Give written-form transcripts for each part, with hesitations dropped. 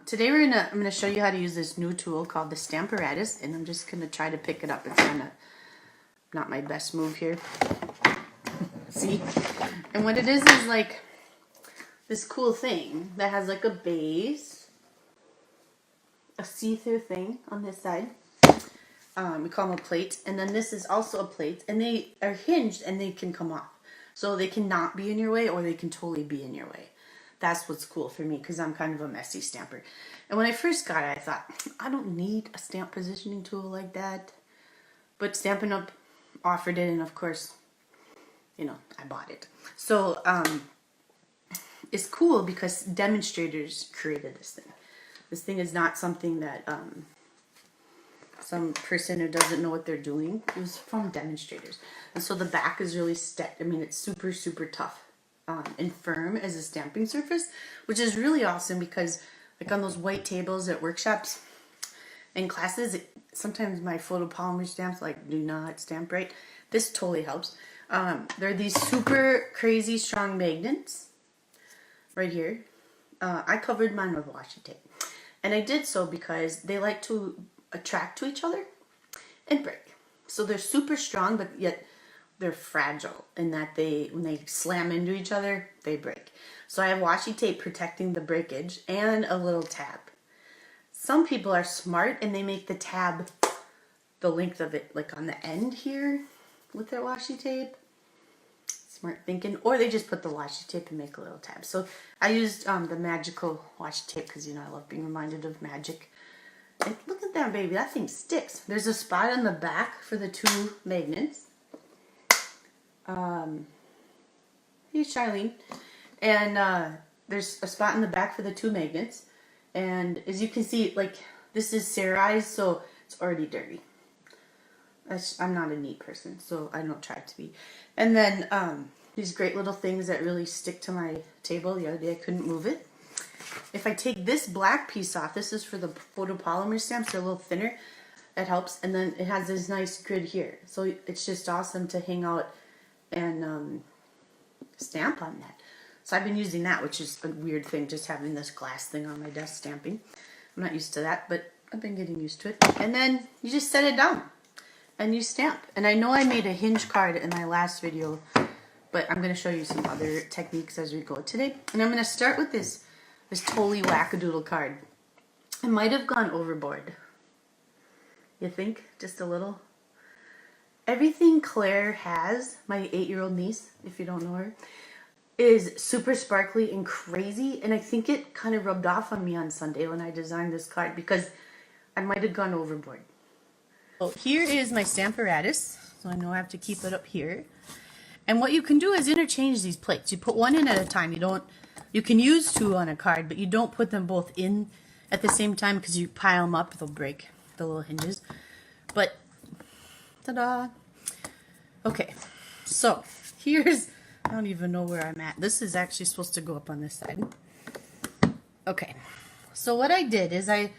Today I'm gonna show you how to use this new tool called the Stamparatus, and I'm just gonna try to pick it up. It's kind of not my best move here. See? And what it is like this cool thing that has like a base, a see-through thing on this side. We call them a plate, and then this is also a plate, and they are hinged and they can come off. So they can not be in your way, or they can totally be in your way. That's what's cool for me, because I'm kind of a messy stamper. And when I first got it, I thought, I don't need a stamp positioning tool like that. But Stampin' Up! Offered it, and of course, you know, I bought it. So, it's cool because demonstrators created this thing. This thing is not something that some person who doesn't know what they're doing. It was from demonstrators. And so the back is really I mean, it's super, super tough. And firm as a stamping surface, which is really awesome because like on those white tables at workshops and classes, sometimes my photopolymer stamps like do not stamp right. This totally helps. There are these super crazy strong magnets right here. I covered mine with washi tape, and I did so because they like to attract to each other and break. So they're super strong, but yet they're fragile in that when they slam into each other, they break. So I have washi tape protecting the breakage and a little tab. Some people are smart and they make the tab the length of it, like on the end here with their washi tape. Smart thinking. Or they just put the washi tape and make a little tab. So I used the magical washi tape because, you know, I love being reminded of magic. And look at that, baby. That thing sticks. There's a spot on the back for the two magnets. Here's Charlene, and there's a spot in the back for the two magnets, and as you can see, like, this is cerized, so it's already dirty. I'm not a neat person, so I don't try to be. And then these great little things that really stick to my table. The other day I couldn't move it. If I take this black piece off, this is for the photopolymer stamps, they're a little thinner, that helps, and then it has this nice grid here, so it's just awesome to hang out and stamp on that. So I've been using that, which is a weird thing, just having this glass thing on my desk stamping. I'm not used to that, but I've been getting used to it. And then you just set it down and you stamp. And I know I made a hinge card in my last video, but I'm going to show you some other techniques as we go today. And I'm going to start with this totally wackadoodle card. I might have gone overboard. You think? Just a little? Everything Claire has, my 8-year-old niece, if you don't know her, is super sparkly and crazy, and I think it kind of rubbed off on me on Sunday when I designed this card because I might have gone overboard. So here is my Stamparatus, so I know I have to keep it up here. And what you can do is interchange these plates. You put one in at a time. You can use two on a card, but you don't put them both in at the same time because you pile them up, they'll break the little hinges. But ta-da! Okay, so here's, I don't even know where I'm at. This is actually supposed to go up on this side. Okay, so what I did is I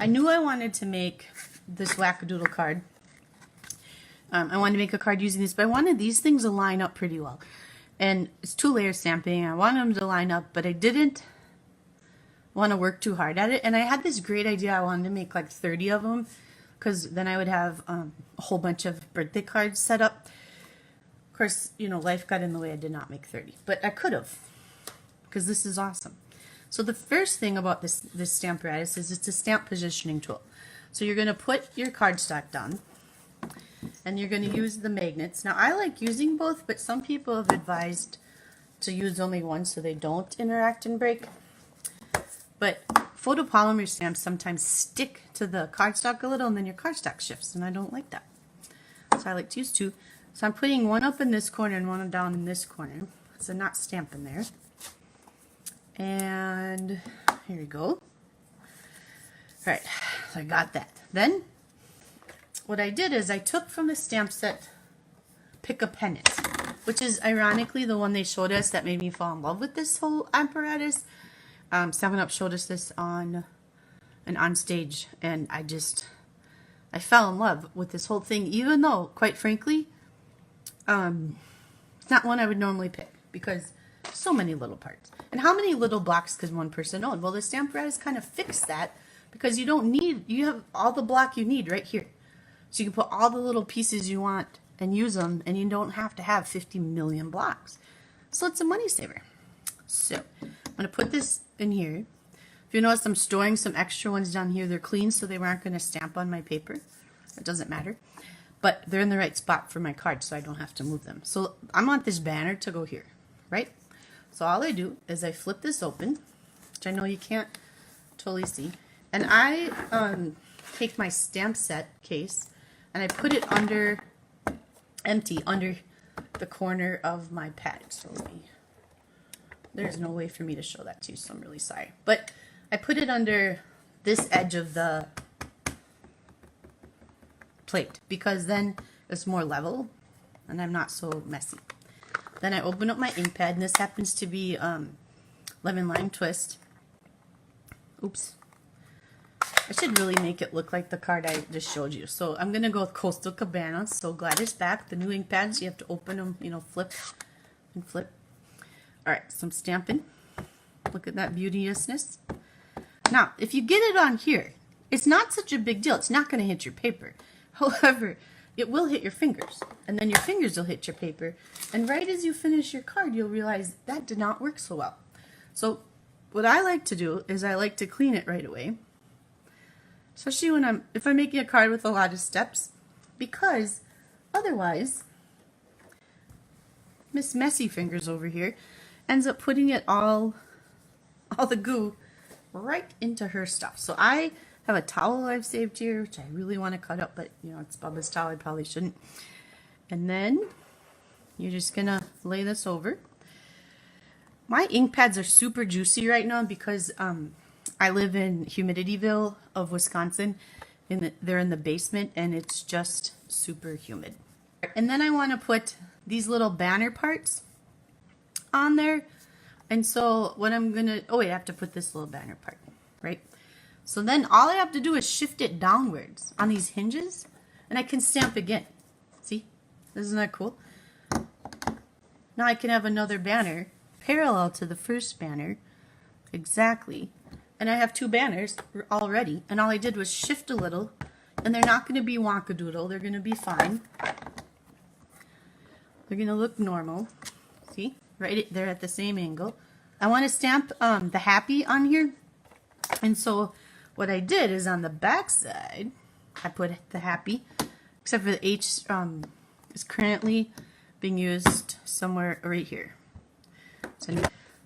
knew I wanted to make this wackadoodle card. I wanted to make a card using this, but I wanted these things to line up pretty well. And it's 2-layer stamping. I wanted them to line up, but I didn't want to work too hard at it. And I had this great idea. I wanted to make like 30 of them, because then I would have a whole bunch of birthday cards set up. Of course, you know, life got in the way. I did not make 30, but I could have, because this is awesome. So the first thing about this Stamparatus is it's a stamp positioning tool. So you're going to put your cardstock down, and you're going to use the magnets. Now, I like using both, but some people have advised to use only one so they don't interact and break. But photopolymer stamps sometimes stick to the cardstock a little, and then your cardstock shifts, and I don't like that. So I like to use two. So I'm putting one up in this corner and one down in this corner, so not stamping there. And here we go. All right, so I got that. Then what I did is I took from the stamp set Pick a Pennant, which is ironically the one they showed us that made me fall in love with this whole apparatus. Stampin' Up! Showed us this on stage, and I fell in love with this whole thing, even though, quite frankly, it's not one I would normally pick because So many little parts. And how many little blocks could one person own? Well, the Stamparatus kind of fixed that because you don't need, you have all the block you need right here. So you can put all the little pieces you want and use them, and you don't have to have 50 million blocks. So it's a money saver. So I'm going to put this in here. If you notice, I'm storing some extra ones down here. They're clean, so they aren't going to stamp on my paper. It doesn't matter. But they're in the right spot for my card, so I don't have to move them. So I want this banner to go here, right? So all I do is I flip this open, which I know you can't totally see. And I take my stamp set case and I put it under, empty, under the corner of my pad. So there's no way for me to show that to you, so I'm really sorry. But I put it under this edge of the plate because then it's more level and I'm not so messy. Then I open up my ink pad, and this happens to be Lemon Lime Twist. Oops. I should really make it look like the card I just showed you. So I'm going to go with Coastal Cabana. So glad it's back. The new ink pads, you have to open them, you know, flip and flip. Alright, some stamping. Look at that beauteousness. Now, if you get it on here, it's not such a big deal. It's not going to hit your paper. However, it will hit your fingers, and then your fingers will hit your paper, and right as you finish your card, you'll realize that did not work so well. So what I like to do is I like to clean it right away, especially when if I'm making a card with a lot of steps, because otherwise Miss Messy Fingers over here ends up putting it all the goo right into her stuff. So I have a towel I've saved here, which I really want to cut up, but you know, it's Bubba's towel, I probably shouldn't. And then you're just gonna lay this over. My ink pads are super juicy right now because I live in Humidityville of Wisconsin, and they're in the basement, and it's just super humid. And then I want to put these little banner parts on there. And so what I'm gonna, oh wait, I have to put this little banner part, right? So then all I have to do is shift it downwards on these hinges, and I can stamp again. See? Isn't that cool? Now I can have another banner parallel to the first banner. Exactly. And I have two banners already, and all I did was shift a little, and they're not going to be wonkadoodle. They're going to be fine. They're going to look normal. See? Right? They're at the same angle. I want to stamp the happy on here, and so what I did is on the back side, I put the happy, except for the H is currently being used somewhere right here.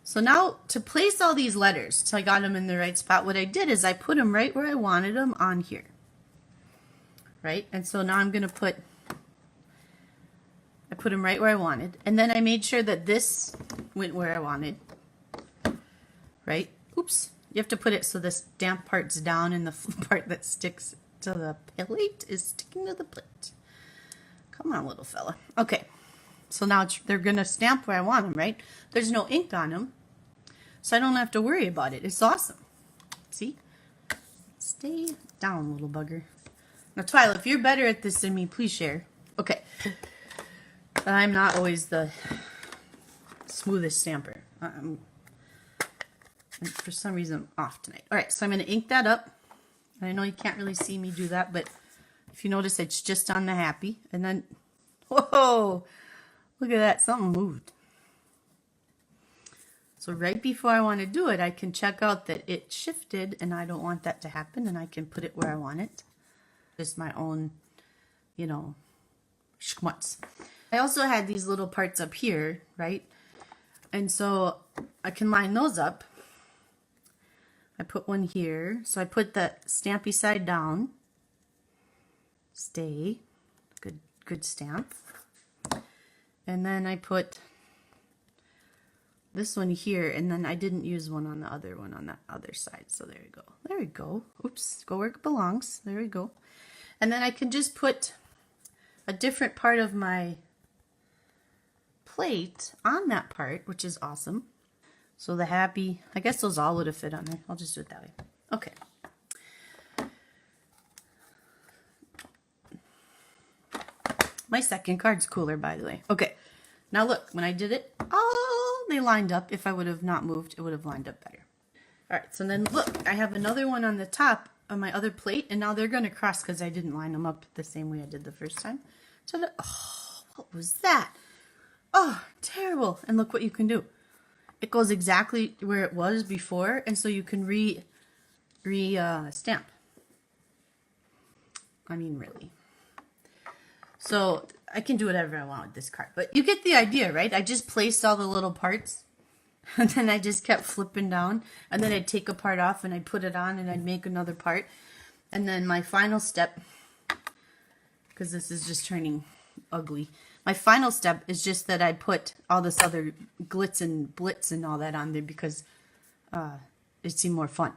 So now to place all these letters, so I got them in the right spot, what I did is I put them right where I wanted them on here. Right? And so now I'm going to put them right where I wanted. And then I made sure that this went where I wanted. Right? Oops. You have to put it so the stamp part's down and the part that sticks to the plate is sticking to the plate. Come on, little fella. Okay. So now they're going to stamp where I want them, right? There's no ink on them, so I don't have to worry about it. It's awesome. See? Stay down, little bugger. Now, Twyla, if you're better at this than me, please share. Okay. But I'm not always the smoothest stamper. And for some reason, I'm off tonight. All right, so I'm going to ink that up. I know you can't really see me do that, but if you notice, it's just on the happy. And then, whoa, look at that. Something moved. So right before I want to do it, I can check out that it shifted, and I don't want that to happen, and I can put it where I want it. Just my own, you know, schmutz. I also had these little parts up here, right? And so I can line those up. I put one here. So I put the stampy side down. Stay. Good stamp. And then I put this one here, and then I didn't use one on the other one on that other side. So there we go. There we go. Oops. Go where it belongs. There we go. And then I can just put a different part of my plate on that part, which is awesome. So the happy, I guess those all would have fit on there. I'll just do it that way. Okay. My second card's cooler, by the way. Okay. Now look, when I did it, all they lined up. If I would have not moved, it would have lined up better. All right, so then look, I have another one on the top of my other plate, and now they're going to cross because I didn't line them up the same way I did the first time. So, oh, what was that? Oh, terrible. And look what you can do. It goes exactly where it was before, and so you can stamp. I mean, really. So I can do whatever I want with this card, but you get the idea, right? I just placed all the little parts, and then I just kept flipping down, and then I'd take a part off and I'd put it on and I'd make another part. And then my final step, because this is just turning ugly, my final step is just that I put all this other glitz and blitz and all that on there because it seemed more fun.